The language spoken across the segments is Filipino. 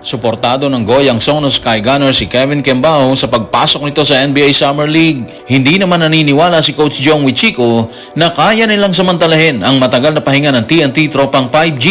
Suportado ng Goyang Sono Sky Gunner si Kevin Kembao sa pagpasok nito sa NBA Summer League. Hindi naman naniniwala si Coach Jong Wichiko na kaya nilang samantalahin ang matagal na pahinga ng TNT tropang 5G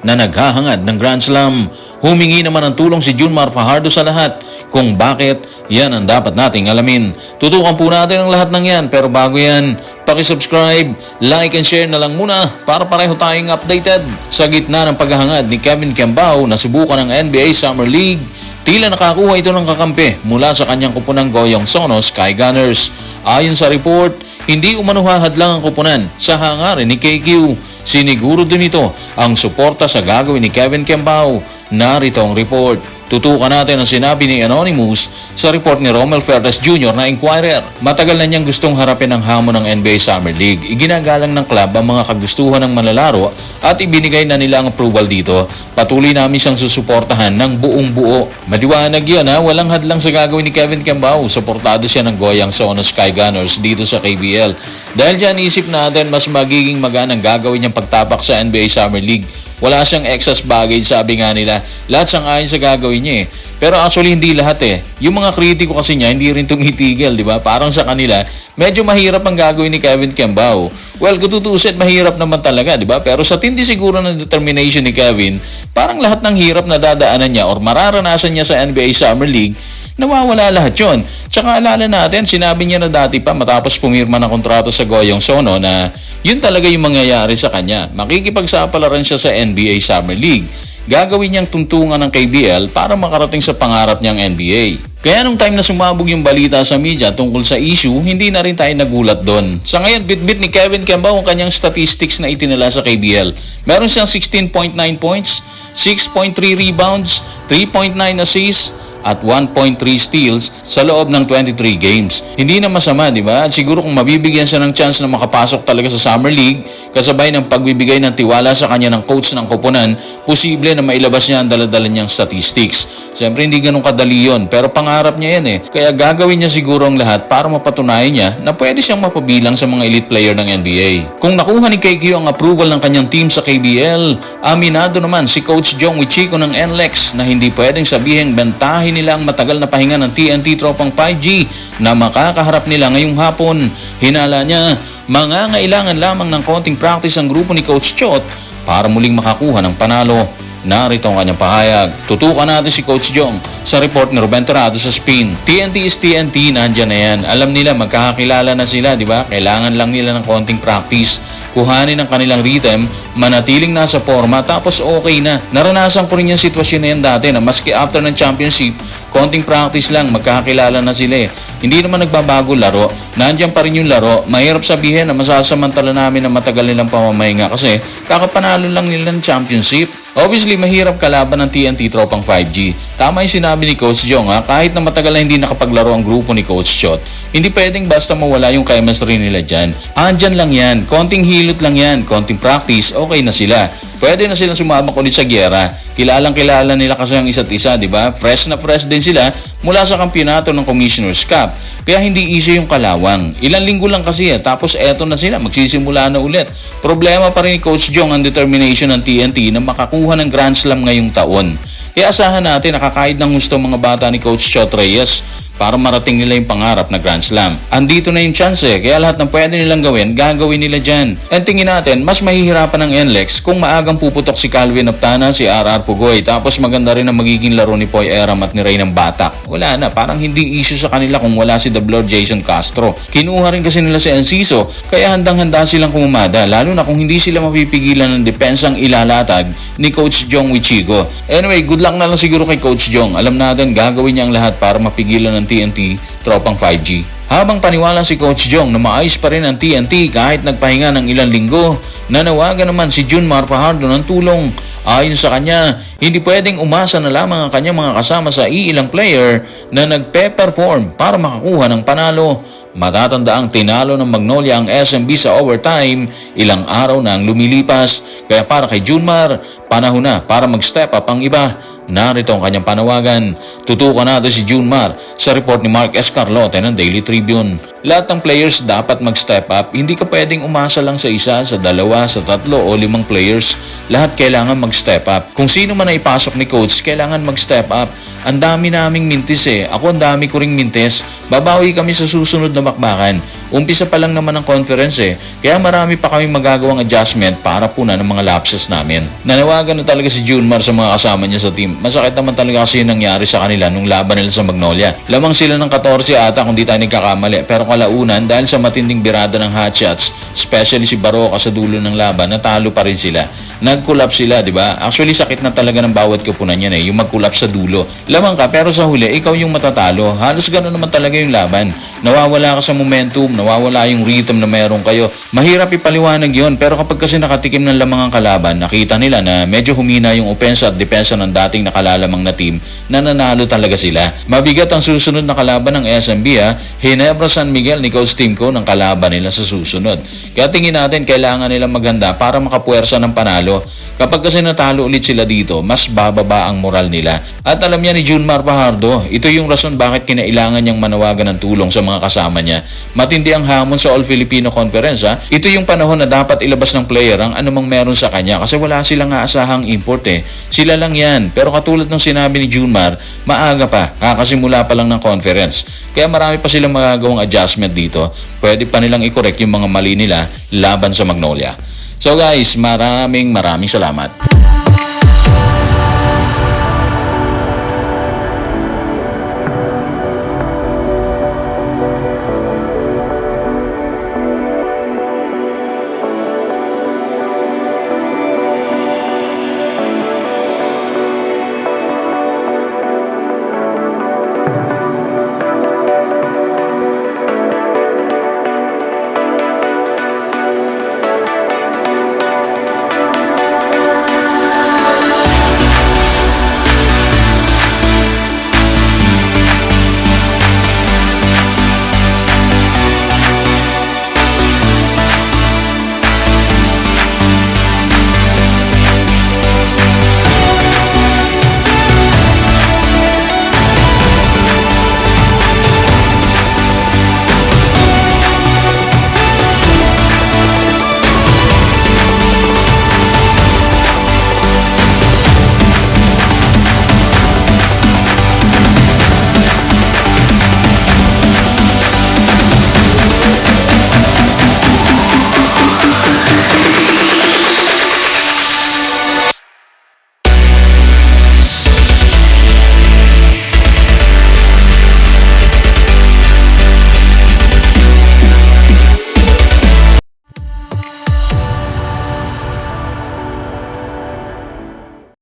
na naghahangad ng Grand Slam. Humingi naman ng tulong si Junmar Fajardo sa lahat kung bakit yan ang dapat nating alamin. Tutukan po natin ang lahat ng yan, pero bago yan, pakisubscribe, like and share na lang muna para pareho tayong updated. Sa gitna ng paghahangad ni Kevin Kembao na subukan ng NBA Summer League, tila nakakuha ito ng kakampi mula sa kanyang kupunang Goyang Sono Sky Gunners. Ayon sa report, hindi umanuhahad lang ang kupunan sa hangarin ni KQ. Siniguro din ito ang suporta sa gagawin ni Kevin Kembao. Narito ang report. Tutukan natin ang sinabi ni Anonymous sa report ni Romel Ferdes Jr. na Inquirer. Matagal na niyang gustong harapin ang hamon ng NBA Summer League. Iginagalang ng club ang mga kagustuhan ng manlalaro at ibinigay na nila ang approval dito. Patuloy namin siyang susuportahan ng buong buo. Maliwanag yun ha, walang hadlang sa gagawin ni Kevin Kembao. Suportado siya ng Goyang Sono Sky Gunners dito sa KBL. Dahil dyan isip natin mas magiging maganang gagawin niyang pagtapak sa NBA Summer League. Wala siyang excess baggage, sabi nga nila. Lahat siyang ayon sa gagawin niya eh. Pero actually hindi lahat eh. Yung mga kritiko kasi niya hindi rin tumitigil, di ba? Parang sa kanila, medyo mahirap ang gagawin ni Kevin Kembao. Well, kung tutusin, mahirap naman talaga, di ba? Pero sa tindi siguro ng determination ni Kevin, parang lahat ng hirap na dadaanan niya or mararanasan niya sa NBA Summer League, nawawala lahat yun. Tsaka alala natin, sinabi niya na dati pa matapos pumirma ng kontrato sa Goyang Sono na yun talaga yung mangyayari sa kanya. Makikipagsapalaran siya sa NBA Summer League. Gagawin niyang tuntungan ng KBL para makarating sa pangarap niyang NBA. Kaya nung time na sumabog yung balita sa media tungkol sa issue, hindi na rin tayo nagulat doon. Sa ngayon, bit-bit ni Kevin Kembao ang kanyang statistics na itinala sa KBL. Meron siyang 16.9 points, 6.3 rebounds, 3.9 assists, at 1.3 steals sa loob ng 23 games. Hindi na masama, di ba? At siguro kung mabibigyan siya ng chance na makapasok talaga sa Summer League, kasabay ng pagbibigay ng tiwala sa kanya ng coach ng koponan, posible na mailabas niya ang daladala niyang statistics. Siyempre hindi ganun kadali yun, pero pangarap niya yan eh. Kaya gagawin niya siguro ang lahat para mapatunayan niya na pwede siyang mapabilang sa mga elite player ng NBA. Kung nakuha ni KQ ang approval ng kanyang team sa KBL, aminado naman si Coach Jong Wichiko ng NLEX na hindi pwedeng sabihin bentahin nila ang matagal na pahinga ng TNT tropang 5G na makakaharap nila ngayong hapon. Hinala niya, mangangailangan lamang ng konting practice ang grupo ni Coach Chot para muling makakuha ng panalo. Narito ang kanyang pahayag. Tutukan natin si Coach Jong sa report ni Ruben Torrado sa Spin. TNT is TNT, nandyan na yan. Alam nila, magkakakilala na sila, di ba? Kailangan lang nila ng konting practice. Kuhanin ang kanilang rhythm, manatiling nasa forma, tapos okay na. Naranasan ko rin yung sitwasyon na yan dati na maski after ng championship, konting practice lang, magkakakilala na sila eh. Hindi naman nagbabago laro. Nandiyan pa rin yung laro. Mahirap sabihin na masasamantala namin na matagal nilang pamamahinga kasi kakapanalo lang nila ng championship. Obviously, mahirap kalaban ng TNT tropang 5G. Tama yung sinabi ni Coach Jong ha, kahit na matagal na hindi nakapaglaro ang grupo ni Coach Chot, hindi pwedeng basta mawala yung chemistry nila dyan. Andyan lang yan, konting hilot lang yan, konting practice, okay na sila. Pwede na silang sumabak ulit sa gyera. Kilalang kilala nila kasi ang isa't isa, di ba? Fresh na fresh din sila mula sa kampyonato ng Commissioner's Cup. Kaya hindi easy yung kalawang. Ilang linggo lang kasi tapos eto na sila, magsisimula na ulit. Problema pa rin ni Coach Jong ang determination ng TNT na makakuha ng Grand Slam ngayong taon. Kaya asahan natin nakakaid ng gusto mga bata ni Coach Chot Reyes para marating nila yung pangarap na Grand Slam. Andito na yung chance kaya lahat ng pwede nilang gawin, gagawin nila dyan. And tingin natin, mas mahihirapan ng NLEX kung maagang puputok si Calvin Aptana, si RR Pugoy, tapos maganda rin ang magiging laro ni Poy Eram at ni Reynan Batak. Wala na, parang hindi issue sa kanila kung wala si The Lord Jason Castro. Kinuha rin kasi nila si Enciso, kaya handang-handa silang kumumada, lalo na kung hindi sila mapipigilan ng depensang ilalatag ni Coach Jong Wichiko. Anyway, good luck na lang siguro kay Coach Jong. Alam natin, gagawin niya ang lahat para mapigilan ng TNT tropang 5G. Habang paniwala si Coach Jong na maayos pa rin ang TNT kahit nagpahinga ng ilang linggo, nanawagan naman si Junmar Fajardo ng tulong. Ayon sa kanya, hindi pwedeng umasa na lamang ang kanyang mga kasama sa iilang player na nagpe-perform para makakuha ng panalo. Matatandaang tinalo ng Magnolia ang SMB sa overtime ilang araw na ang lumilipas. Kaya para kay Junmar, panahon na para mag-step up ang iba. Narito ang kanyang panawagan. Tutukan natin si Junmar sa report ni Mark S. Carlote ng Daily Tribune. Lahat ng players dapat mag-step up. Hindi ka pwedeng umasa lang sa isa, sa dalawa, sa tatlo o limang players. Lahat kailangan mag-step up. Kung sino man na ipasok ni coach, kailangan mag-step up. Ang dami naming mintis eh. Ako ang dami ko ring mintis. Babawi kami sa susunod na bakbakan. Umpisa pa lang naman ang conference eh. Kaya marami pa kaming magagawang adjustment para puna ng mga lapses namin. Nanawagan na talaga si Junmar sa mga kasama niya sa team. Masakit naman talaga kasi yung nangyari sa kanila nung laban nila sa Magnolia. Lamang sila ng 14 ata kung di tayo nagkakamali. Pero kalaunan dahil sa matinding birada ng hotshots, especially si Baroka sa dulo ng laban, natalo pa rin sila. Nag-collapse sila, di ba? Actually, sakit na talaga ng bawat kupunan yan eh, yung mag-collapse sa dulo. Lamang ka, pero sa huli, ikaw yung matatalo. Halos gano'n naman talaga yung laban. Nawawala ka sa momentum, nawawala yung rhythm na meron kayo. Mahirap ipaliwanag yon, pero kapag kasi nakatikim ng lamang ang kalaban, nakita nila na medyo humina yung opensa at depensa ng dating nakalalamang na team, na nanalo talaga sila. Mabigat ang susunod na kalaban ng SMB ha. Ginebra San Miguel ni Coach Timco ng kalaban nila sa susunod. Kaya tingin natin kailangan nilang maganda para makapuwersa ng panalo. Kapag kasi natalo ulit sila dito, mas bababa ang moral nila. At alam niya ni Junmar Fajardo, ito yung rason bakit kinailangan niyang manawagan ng tulong sa mga kasama niya. Matindi ang hamon sa All Filipino Conference ha. Ito yung panahon na dapat ilabas ng player ang anumang meron sa kanya kasi wala silang aasahang import eh. Sila lang yan. Pero katulad ng sinabi ni Junmar, maaga pa, kakasimula pa lang ng conference. Kaya marami pa silang magagawang adjustment dito. Pwede pa nilang i-correct yung mga mali nila laban sa Magnolia. So guys, maraming salamat.